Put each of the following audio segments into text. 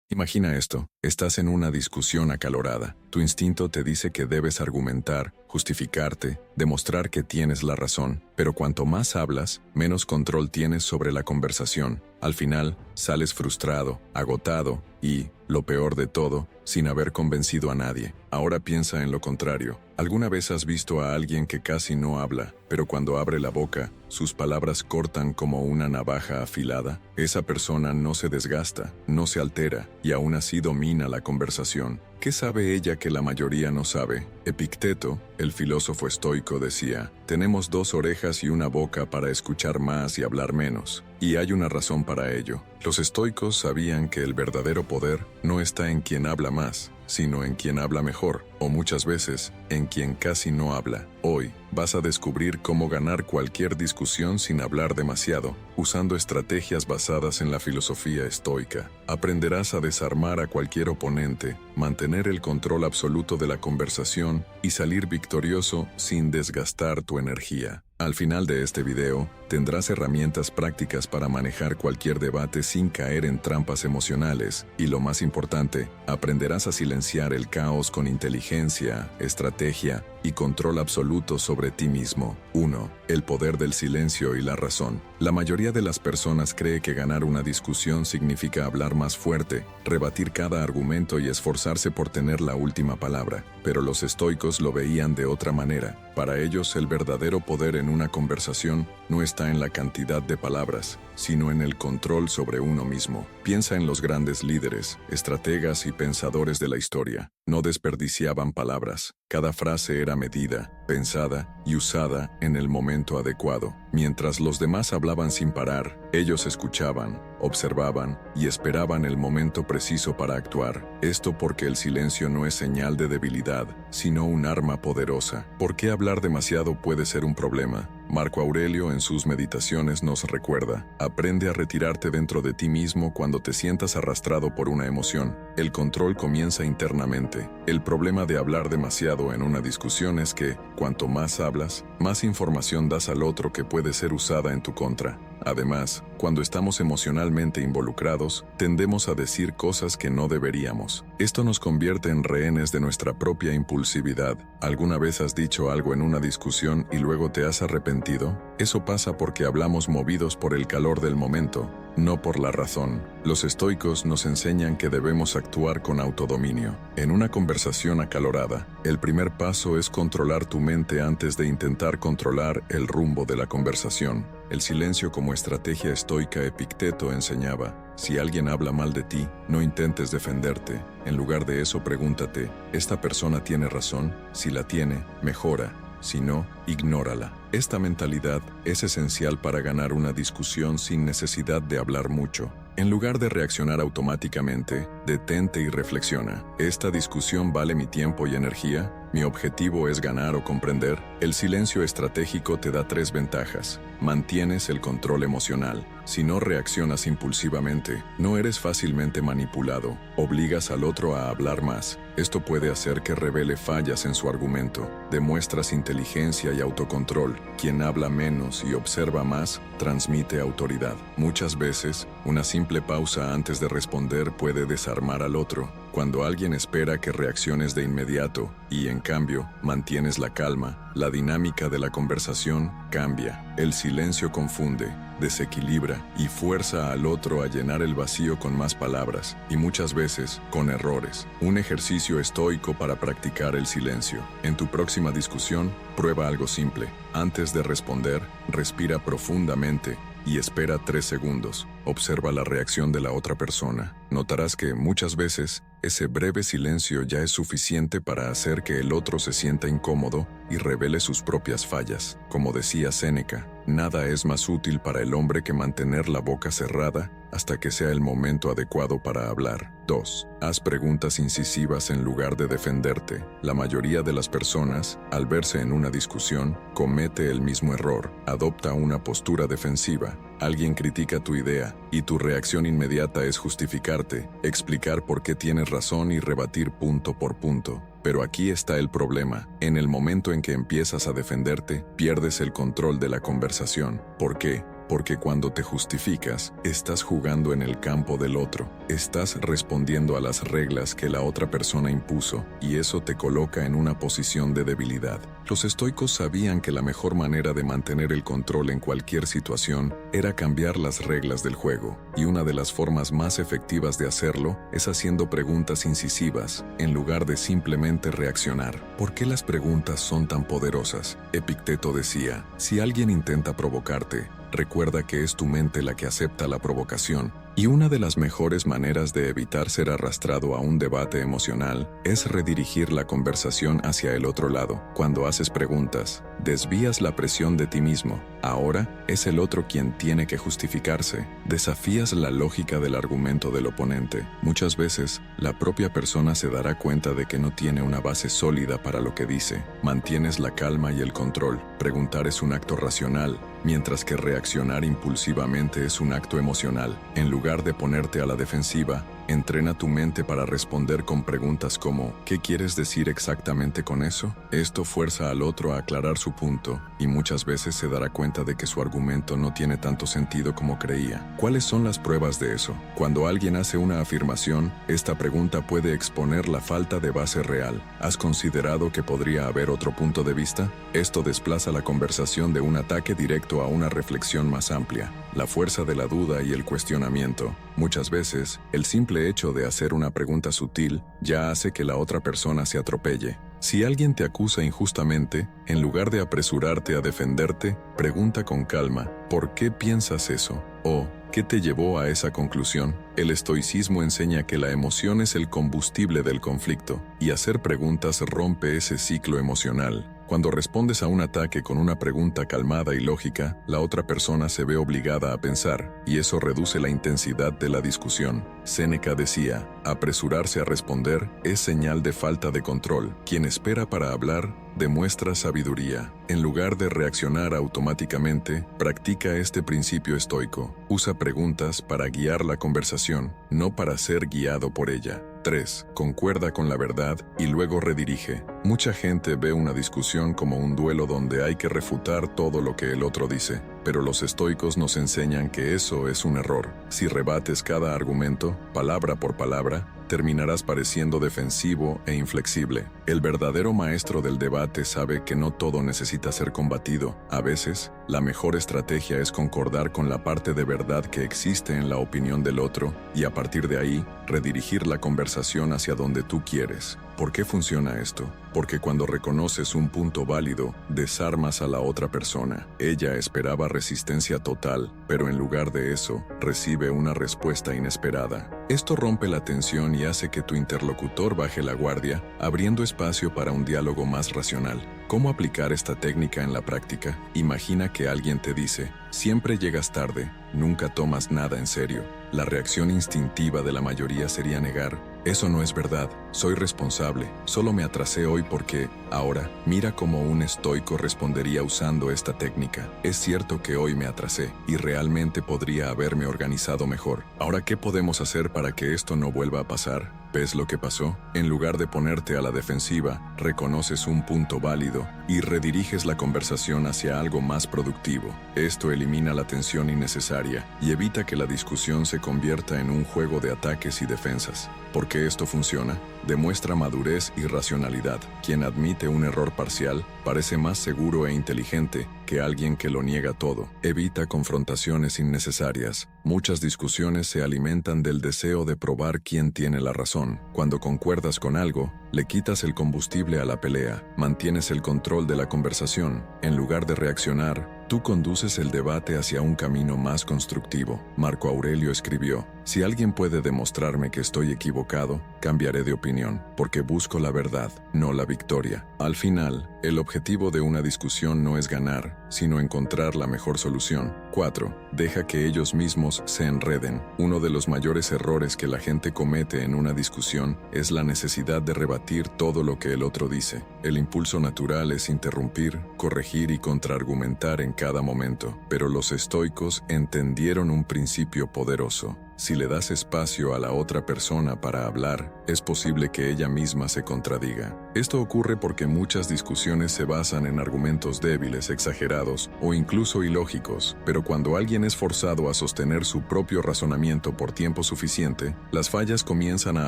Imagina esto, estás en una discusión acalorada. Tu instinto te dice que debes argumentar, justificarte, demostrar que tienes la razón, pero cuanto más hablas, menos control tienes sobre la conversación. Al final, sales frustrado, agotado y, lo peor de todo, sin haber convencido a nadie. Ahora piensa en lo contrario. ¿Alguna vez has visto a alguien que casi no habla, pero cuando abre la boca, sus palabras cortan como una navaja afilada? Esa persona no se desgasta, no se altera, y aún así domina la conversación. ¿Qué sabe ella que la mayoría no sabe? Epicteto, el filósofo estoico, decía: tenemos 2 orejas y una boca para escuchar más y hablar menos. Y hay una razón para ello. Los estoicos sabían que el verdadero poder no está en quien habla más, sino en quien habla mejor, o muchas veces, en quien casi no habla. Hoy, vas a descubrir cómo ganar cualquier discusión sin hablar demasiado, usando estrategias basadas en la filosofía estoica. Aprenderás a desarmar a cualquier oponente, mantener el control absoluto de la conversación y salir victorioso sin desgastar tu energía. Al final de este video, tendrás herramientas prácticas para manejar cualquier debate sin caer en trampas emocionales y, lo más importante, aprenderás a silenciar el caos con inteligencia, estrategia y control absoluto sobre ti mismo. 1. El poder del silencio y la razón. La mayoría de las personas cree que ganar una discusión significa hablar más fuerte, rebatir cada argumento y esforzarse por tener la última palabra, pero los estoicos lo veían de otra manera. Para ellos, el verdadero poder en una conversación no está en la cantidad de palabras, sino en el control sobre uno mismo. Piensa en los grandes líderes, estrategas y pensadores de la historia. No desperdiciaban palabras. Cada frase era medida, pensada y usada en el momento adecuado. Mientras los demás hablaban sin parar, ellos escuchaban, observaban y esperaban el momento preciso para actuar. Esto porque el silencio no es señal de debilidad, sino un arma poderosa. ¿Por qué hablar demasiado puede ser un problema? Marco Aurelio en sus meditaciones nos recuerda: aprende a retirarte dentro de ti mismo cuando te sientas arrastrado por una emoción. El control comienza internamente. El problema de hablar demasiado en una discusión es que, cuanto más hablas, más información das al otro que puede ser usada en tu contra. Además, cuando estamos emocionalmente involucrados, tendemos a decir cosas que no deberíamos. Esto nos convierte en rehenes de nuestra propia impulsividad. ¿Alguna vez has dicho algo en una discusión y luego te has arrepentido? Eso pasa porque hablamos movidos por el calor del momento, no por la razón. Los estoicos nos enseñan que debemos actuar con autodominio. En una conversación acalorada, el primer paso es controlar tu mente antes de intentar controlar el rumbo de la conversación. El silencio como estrategia estoica. Epicteto enseñaba: si alguien habla mal de ti, no intentes defenderte. En lugar de eso, pregúntate: ¿esta persona tiene razón? Si la tiene, mejora. Si no, ignórala. Esta mentalidad es esencial para ganar una discusión sin necesidad de hablar mucho. En lugar de reaccionar automáticamente, detente y reflexiona. ¿Esta discusión vale mi tiempo y energía? ¿Mi objetivo es ganar o comprender? El silencio estratégico te da 3 ventajas. Mantienes el control emocional. Si no reaccionas impulsivamente, no eres fácilmente manipulado. Obligas al otro a hablar más. Esto puede hacer que revele fallas en su argumento. Demuestras inteligencia y autocontrol. Quien habla menos y observa más, transmite autoridad. Muchas veces, una simple pausa antes de responder puede desarmar al otro. Cuando alguien espera que reacciones de inmediato y, en cambio, mantienes la calma, la dinámica de la conversación cambia. El silencio confunde, desequilibra y fuerza al otro a llenar el vacío con más palabras, y muchas veces con errores. Un ejercicio estoico para practicar el silencio. En tu próxima discusión, prueba algo simple. Antes de responder, respira profundamente y espera 3 segundos. Observa la reacción de la otra persona. Notarás que muchas veces ese breve silencio ya es suficiente para hacer que el otro se sienta incómodo y revele sus propias fallas. Como decía Séneca, nada es más útil para el hombre que mantener la boca cerrada hasta que sea el momento adecuado para hablar. 2. Haz preguntas incisivas en lugar de defenderte. La mayoría de las personas, al verse en una discusión, comete el mismo error. Adopta una postura defensiva. Alguien critica tu idea y tu reacción inmediata es justificarte, explicar por qué tienes razón y rebatir punto por punto. Pero aquí está el problema. En el momento en que empiezas a defenderte, pierdes el control de la conversación. ¿Por qué? porque cuando te justificas, estás jugando en el campo del otro, estás respondiendo a las reglas que la otra persona impuso, y eso te coloca en una posición de debilidad. Los estoicos sabían que la mejor manera de mantener el control en cualquier situación era cambiar las reglas del juego, y una de las formas más efectivas de hacerlo es haciendo preguntas incisivas, en lugar de simplemente reaccionar. ¿Por qué las preguntas son tan poderosas? Epicteto decía, si alguien intenta provocarte, recuerda que es tu mente la que acepta la provocación, y una de las mejores maneras de evitar ser arrastrado a un debate emocional es redirigir la conversación hacia el otro lado. Cuando haces preguntas, desvías la presión de ti mismo. Ahora es el otro quien tiene que justificarse. Desafías la lógica del argumento del oponente. Muchas veces, la propia persona se dará cuenta de que no tiene una base sólida para lo que dice. Mantienes la calma y el control. Preguntar es un acto racional, mientras que reaccionar impulsivamente es un acto emocional. En lugar de ponerte a la defensiva, entrena tu mente para responder con preguntas como ¿qué quieres decir exactamente con eso? Esto fuerza al otro a aclarar su punto, y muchas veces se dará cuenta de que su argumento no tiene tanto sentido como creía. ¿Cuáles son las pruebas de eso? Cuando alguien hace una afirmación, esta pregunta puede exponer la falta de base real. ¿Has considerado que podría haber otro punto de vista? Esto desplaza la conversación de un ataque directo a una reflexión más amplia. La fuerza de la duda y el cuestionamiento. Muchas veces, el simple hecho de hacer una pregunta sutil ya hace que la otra persona se atropelle. Si alguien te acusa injustamente, en lugar de apresurarte a defenderte, pregunta con calma, ¿por qué piensas eso? O, ¿qué te llevó a esa conclusión? El estoicismo enseña que la emoción es el combustible del conflicto, y hacer preguntas rompe ese ciclo emocional. Cuando respondes a un ataque con una pregunta calmada y lógica, la otra persona se ve obligada a pensar, y eso reduce la intensidad de la discusión. Séneca decía, apresurarse a responder es señal de falta de control. Quien espera para hablar, demuestra sabiduría. En lugar de reaccionar automáticamente, practica este principio estoico. Usa preguntas para guiar la conversación, no para ser guiado por ella. 3. Concuerda con la verdad y luego redirige. Mucha gente ve una discusión como un duelo donde hay que refutar todo lo que el otro dice, pero los estoicos nos enseñan que eso es un error. Si rebates cada argumento, palabra por palabra, terminarás pareciendo defensivo e inflexible. El verdadero maestro del debate sabe que no todo necesita ser combatido. A veces, la mejor estrategia es concordar con la parte de verdad que existe en la opinión del otro y a partir de ahí, redirigir la conversación hacia donde tú quieres. ¿Por qué funciona esto? Porque cuando reconoces un punto válido, desarmas a la otra persona. Ella esperaba resistencia total, pero en lugar de eso, recibe una respuesta inesperada. Esto rompe la tensión y hace que tu interlocutor baje la guardia, abriendo espacio para un diálogo más racional. ¿Cómo aplicar esta técnica en la práctica? Imagina que alguien te dice, siempre llegas tarde, nunca tomas nada en serio. La reacción instintiva de la mayoría sería negar, eso no es verdad, soy responsable, solo me atrasé hoy porque, ahora, mira cómo un estoico respondería usando esta técnica. Es cierto que hoy me atrasé, y realmente podría haberme organizado mejor. Ahora, ¿qué podemos hacer para que esto no vuelva a pasar? ¿Ves lo que pasó? En lugar de ponerte a la defensiva, reconoces un punto válido y rediriges la conversación hacia algo más productivo. Esto elimina la tensión innecesaria y evita que la discusión se convierta en un juego de ataques y defensas. ¿Por qué esto funciona? Demuestra madurez y racionalidad. Quien admite un error parcial parece más seguro e inteligente que alguien que lo niega todo. Evita confrontaciones innecesarias. Muchas discusiones se alimentan del deseo de probar quién tiene la razón. Cuando concuerdas con algo, le quitas el combustible a la pelea, mantienes el control de la conversación. En lugar de reaccionar, tú conduces el debate hacia un camino más constructivo. Marco Aurelio escribió, si alguien puede demostrarme que estoy equivocado, cambiaré de opinión, porque busco la verdad, no la victoria. Al final, el objetivo de una discusión no es ganar, sino encontrar la mejor solución. 4. Deja que ellos mismos se enreden. Uno de los mayores errores que la gente comete en una discusión es la necesidad de rebatir todo lo que el otro dice. El impulso natural es interrumpir, corregir y contraargumentar en cada momento, pero los estoicos entendieron un principio poderoso. Si le das espacio a la otra persona para hablar, es posible que ella misma se contradiga. Esto ocurre porque muchas discusiones se basan en argumentos débiles, exagerados o incluso ilógicos, pero cuando alguien es forzado a sostener su propio razonamiento por tiempo suficiente, las fallas comienzan a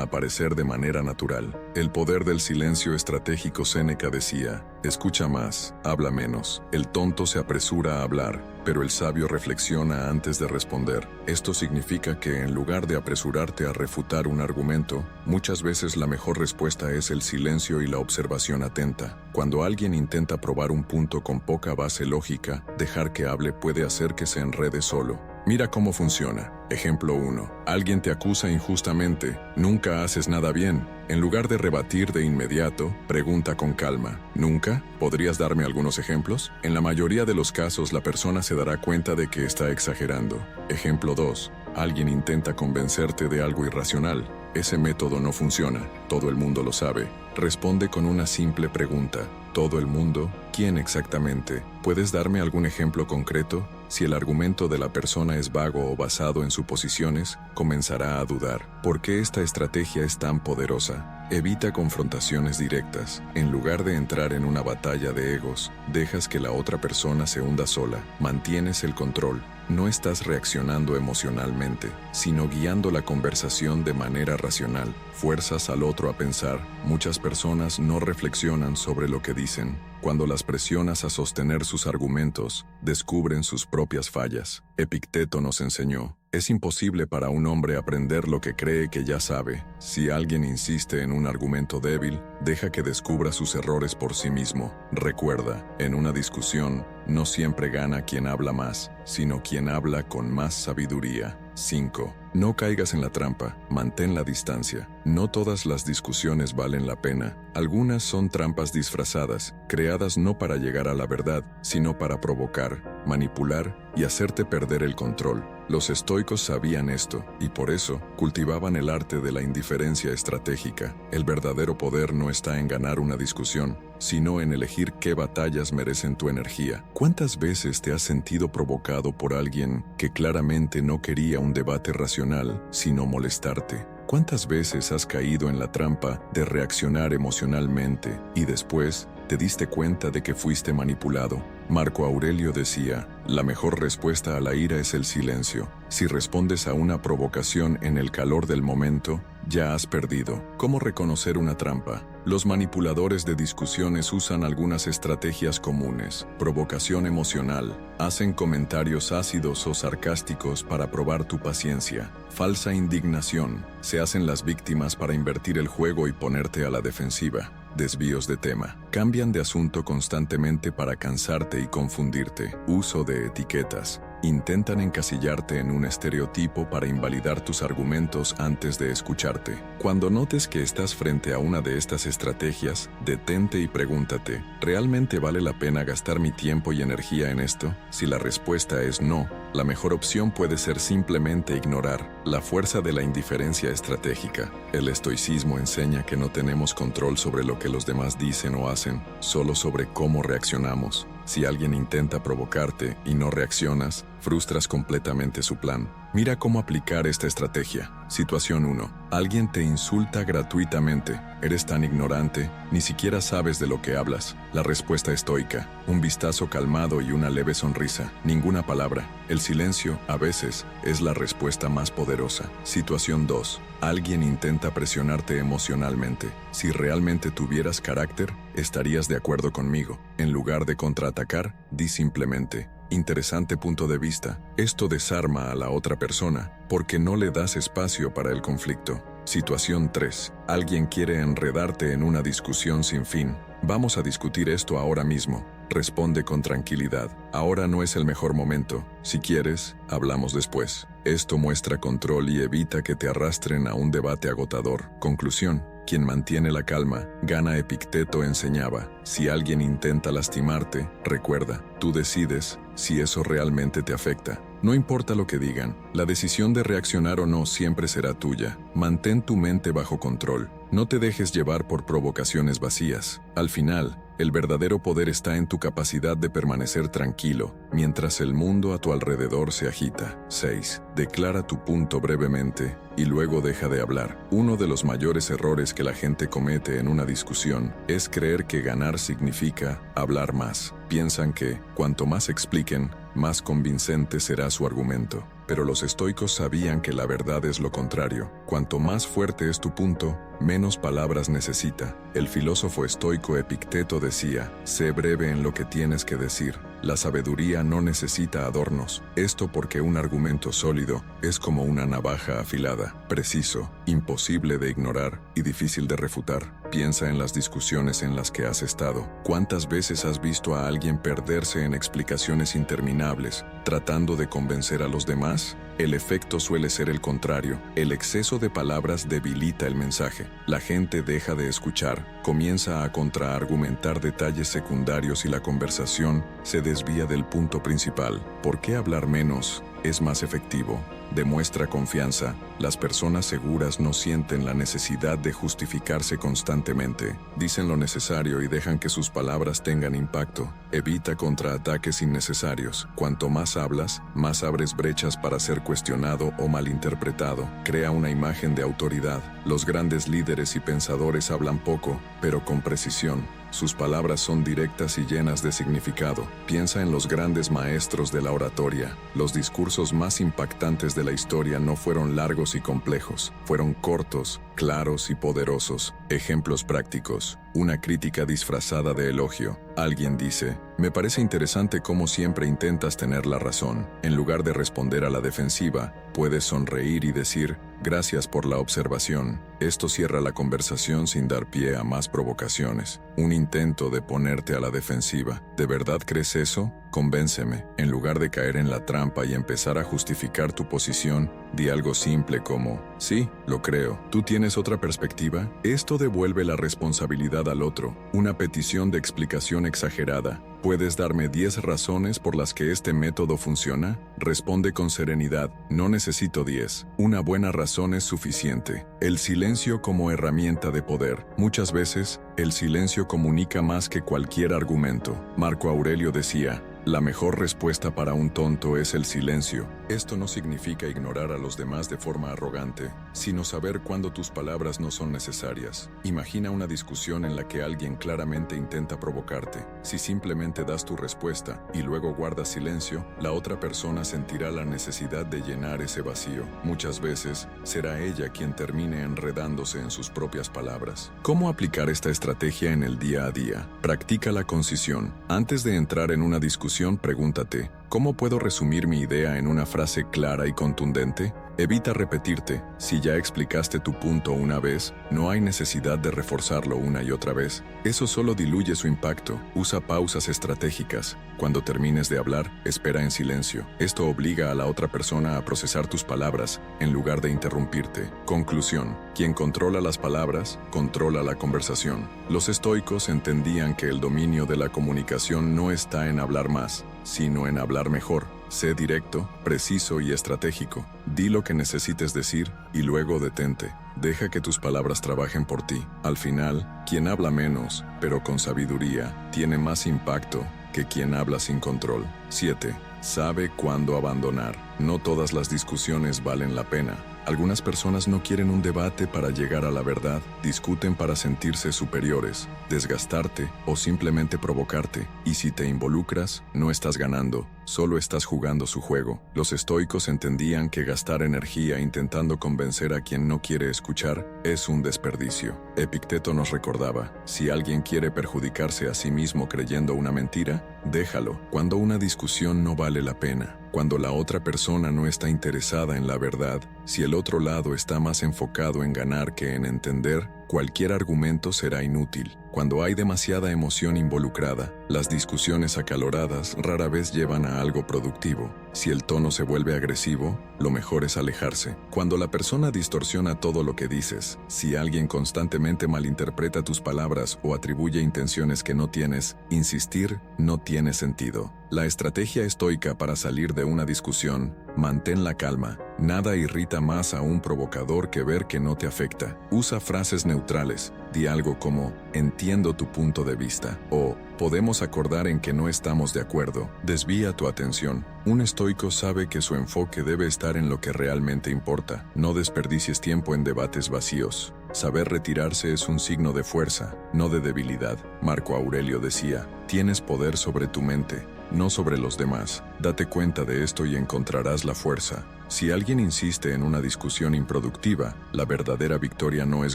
aparecer de manera natural. El poder del silencio estratégico. Séneca decía: escucha más, habla menos. El tonto se apresura a hablar, pero el sabio reflexiona antes de responder. Esto significa que en lugar de apresurarte a refutar un argumento, muchas veces la mejor respuesta es el silencio y la observación atenta. Cuando alguien intenta probar un punto con poca base lógica, dejar que hable puede hacer que se enrede solo. Mira cómo funciona. Ejemplo 1. Alguien te acusa injustamente. Nunca haces nada bien. En lugar de rebatir de inmediato, pregunta con calma. ¿Nunca? ¿Podrías darme algunos ejemplos? En la mayoría de los casos, la persona se dará cuenta de que está exagerando. Ejemplo 2. Alguien intenta convencerte de algo irracional. Ese método no funciona. Todo el mundo lo sabe. Responde con una simple pregunta. ¿Todo el mundo? ¿Quién exactamente? ¿Puedes darme algún ejemplo concreto? Si el argumento de la persona es vago o basado en suposiciones, comenzará a dudar. ¿Por qué esta estrategia es tan poderosa? Evita confrontaciones directas. En lugar de entrar en una batalla de egos, dejas que la otra persona se hunda sola. Mantienes el control. No estás reaccionando emocionalmente, sino guiando la conversación de manera racional. Fuerzas al otro a pensar. Muchas personas no reflexionan sobre lo que dicen. Cuando las presionas a sostener sus argumentos, descubren sus propias fallas. Epicteto nos enseñó: es imposible para un hombre aprender lo que cree que ya sabe. Si alguien insiste en un argumento débil, deja que descubra sus errores por sí mismo. Recuerda, en una discusión, no siempre gana quien habla más, sino quien habla con más sabiduría. 5. No caigas en la trampa, mantén la distancia. No todas las discusiones valen la pena. Algunas son trampas disfrazadas, creadas no para llegar a la verdad, sino para provocar, manipular y hacerte perder el control. Los estoicos sabían esto, y por eso cultivaban el arte de la indiferencia estratégica. El verdadero poder no está en ganar una discusión, sino en elegir qué batallas merecen tu energía. ¿Cuántas veces te has sentido provocado por alguien que claramente no quería un debate racional, sino molestarte? ¿Cuántas veces has caído en la trampa de reaccionar emocionalmente y después te diste cuenta de que fuiste manipulado? Marco Aurelio decía: la mejor respuesta a la ira es el silencio. Si respondes a una provocación en el calor del momento, ya has perdido. ¿Cómo reconocer una trampa? Los manipuladores de discusiones usan algunas estrategias comunes. Provocación emocional. Hacen comentarios ácidos o sarcásticos para probar tu paciencia. Falsa indignación. Se hacen las víctimas para invertir el juego y ponerte a la defensiva. Desvíos de tema. Cambian de asunto constantemente para cansarte y confundirte. Uso de etiquetas. Intentan encasillarte en un estereotipo para invalidar tus argumentos antes de escucharte. Cuando notes que estás frente a una de estas estrategias, detente y pregúntate: ¿realmente vale la pena gastar mi tiempo y energía en esto? Si la respuesta es no, la mejor opción puede ser simplemente ignorar. La fuerza de la indiferencia estratégica. El estoicismo enseña que no tenemos control sobre lo que los demás dicen o hacen, solo sobre cómo reaccionamos. Si alguien intenta provocarte y no reaccionas, frustras completamente su plan. Mira cómo aplicar esta estrategia. Situación 1. Alguien te insulta gratuitamente. Eres tan ignorante, ni siquiera sabes de lo que hablas. La respuesta estoica: un vistazo calmado y una leve sonrisa. Ninguna palabra. El silencio, a veces, es la respuesta más poderosa. Situación 2. Alguien intenta presionarte emocionalmente. Si realmente tuvieras carácter, estarías de acuerdo conmigo. En lugar de contraatacar, di simplemente: interesante punto de vista. Esto desarma a la otra persona, porque no le das espacio para el conflicto. Situación 3. Alguien quiere enredarte en una discusión sin fin. Vamos a discutir esto ahora mismo. Responde con tranquilidad: ahora no es el mejor momento. Si quieres, hablamos después. Esto muestra control y evita que te arrastren a un debate agotador. Conclusión: quien mantiene la calma, gana. Epicteto enseñaba: si alguien intenta lastimarte, recuerda, tú decides si eso realmente te afecta. No importa lo que digan, la decisión de reaccionar o no siempre será tuya. Mantén tu mente bajo control. No te dejes llevar por provocaciones vacías. Al final, El verdadero poder está en tu capacidad de permanecer tranquilo, mientras el mundo a tu alrededor se agita. 6. Declara tu punto brevemente y luego deja de hablar. Uno de los mayores errores que la gente comete en una discusión es creer que ganar significa hablar más. Piensan que, cuanto más expliquen, más convincente será su argumento. Pero los estoicos sabían que la verdad es lo contrario. Cuanto más fuerte es tu punto, menos palabras necesita. El filósofo estoico Epicteto decía: sé breve en lo que tienes que decir. La sabiduría no necesita adornos. Esto porque un argumento sólido es como una navaja afilada, preciso, imposible de ignorar y difícil de refutar. Piensa en las discusiones en las que has estado. ¿Cuántas veces has visto a alguien perderse en explicaciones interminables, tratando de convencer a los demás? El efecto suele ser el contrario. El exceso de palabras debilita el mensaje. La gente deja de escuchar, comienza a contraargumentar detalles secundarios y la conversación se desvía del punto principal. ¿Por qué hablar menos es más efectivo? Demuestra confianza. Las personas seguras no sienten la necesidad de justificarse constantemente. Dicen lo necesario y dejan que sus palabras tengan impacto. Evita contraataques innecesarios. Cuanto más hablas, más abres brechas para ser cuestionado o malinterpretado. Crea una imagen de autoridad. Los grandes líderes y pensadores hablan poco, pero con precisión. Sus palabras son directas y llenas de significado. Piensa en los grandes maestros de la oratoria. Los discursos más impactantes de la historia no fueron largos y complejos. Fueron cortos, claros y poderosos. Ejemplos prácticos. Una crítica disfrazada de elogio. Alguien dice: me parece interesante cómo siempre intentas tener la razón. En lugar de responder a la defensiva, puedes sonreír y decir: gracias por la observación. Esto cierra la conversación sin dar pie a más provocaciones. Un intento de ponerte a la defensiva. ¿De verdad crees eso? Convénceme. En lugar de caer en la trampa y empezar a justificar tu posición, di algo simple como: sí, lo creo. ¿Tú tienes otra perspectiva? Esto devuelve la responsabilidad al otro. Una petición de explicación exagerada. ¿Puedes darme 10 razones por las que este método funciona? Responde con serenidad: no necesito 10. Una buena razón es suficiente. El silencio como herramienta de poder. Muchas veces, el silencio comunica más que cualquier argumento. Marco Aurelio decía: la mejor respuesta para un tonto es el silencio. Esto no significa ignorar a los demás de forma arrogante, sino saber cuándo tus palabras no son necesarias. Imagina una discusión en la que alguien claramente intenta provocarte. Si simplemente das tu respuesta y luego guardas silencio, la otra persona sentirá la necesidad de llenar ese vacío. Muchas veces, será ella quien termine enredándose en sus propias palabras. ¿Cómo aplicar esta estrategia en el día a día? Practica la concisión. Antes de entrar en una discusión, pregúntate: ¿cómo puedo resumir mi idea en una frase clara y contundente? Evita repetirte. Si ya explicaste tu punto una vez, no hay necesidad de reforzarlo una y otra vez. Eso solo diluye su impacto. Usa pausas estratégicas. Cuando termines de hablar, espera en silencio. Esto obliga a la otra persona a procesar tus palabras, en lugar de interrumpirte. Conclusión: quien controla las palabras, controla la conversación. Los estoicos entendían que el dominio de la comunicación no está en hablar más, sino en hablar mejor. Sé directo, preciso y estratégico. Di lo que necesites decir y luego detente. Deja que tus palabras trabajen por ti. Al final, quien habla menos, pero con sabiduría, tiene más impacto que quien habla sin control. 7. Sabe cuándo abandonar. No todas las discusiones valen la pena. Algunas personas no quieren un debate para llegar a la verdad, discuten para sentirse superiores, desgastarte o simplemente provocarte. Y si te involucras, no estás ganando, solo estás jugando su juego. Los estoicos entendían que gastar energía intentando convencer a quien no quiere escuchar es un desperdicio. Epicteto nos recordaba: si alguien quiere perjudicarse a sí mismo creyendo una mentira, déjalo. Cuando una discusión no vale la pena, cuando la otra persona no está interesada en la verdad, si el otro lado está más enfocado en ganar que en entender, cualquier argumento será inútil. Cuando hay demasiada emoción involucrada, las discusiones acaloradas rara vez llevan a algo productivo. Si el tono se vuelve agresivo, lo mejor es alejarse. Cuando la persona distorsiona todo lo que dices, si alguien constantemente malinterpreta tus palabras o atribuye intenciones que no tienes, insistir no tiene sentido. La estrategia estoica para salir de una discusión Mantén la calma. Nada irrita más a un provocador que ver que no te afecta. Usa frases neutrales. Di algo como, entiendo tu punto de vista, o podemos acordar en que no estamos de acuerdo. Desvía tu atención. Un estoico sabe que su enfoque debe estar en lo que realmente importa. No desperdicies tiempo en debates vacíos. Saber retirarse es un signo de fuerza, no de debilidad. Marco Aurelio decía, tienes poder sobre tu mente, no sobre los demás. Date cuenta de esto y encontrarás la fuerza. Si alguien insiste en una discusión improductiva, la verdadera victoria no es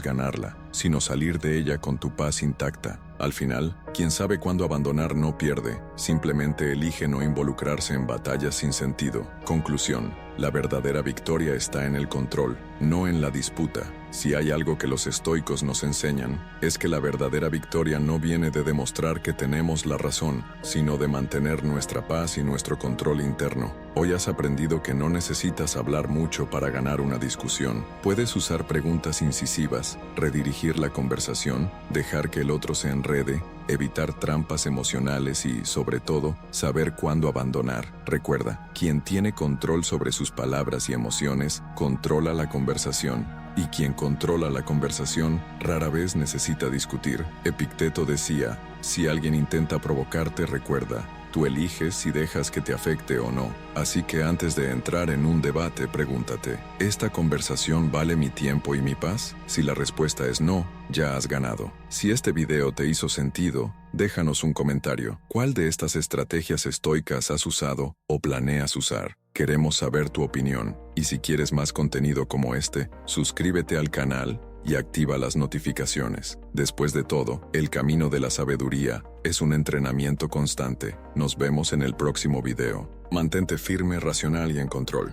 ganarla, sino salir de ella con tu paz intacta. Al final, quien sabe cuándo abandonar no pierde, simplemente elige no involucrarse en batallas sin sentido. Conclusión, la verdadera victoria está en el control, no en la disputa. Si hay algo que los estoicos nos enseñan, es que la verdadera victoria no viene de demostrar que tenemos la razón, sino de mantener nuestra paz y nuestro control interno. Hoy has aprendido que no necesitas hablar mucho para ganar una discusión. Puedes usar preguntas incisivas, redirigir la conversación, dejar que el otro se enrede, evitar trampas emocionales y, sobre todo, saber cuándo abandonar. Recuerda, quien tiene control sobre sus palabras y emociones, controla la conversación. Y quien controla la conversación rara vez necesita discutir. Epicteto decía, si alguien intenta provocarte, recuerda, tú eliges si dejas que te afecte o no. Así que antes de entrar en un debate, pregúntate, ¿esta conversación vale mi tiempo y mi paz? Si la respuesta es no, ya has ganado. Si este video te hizo sentido, déjanos un comentario. ¿Cuál de estas estrategias estoicas has usado o planeas usar? Queremos saber tu opinión. Y si quieres más contenido como este, suscríbete al canal y activa las notificaciones. Después de todo, el camino de la sabiduría es un entrenamiento constante. Nos vemos en el próximo video. Mantente firme, racional y en control.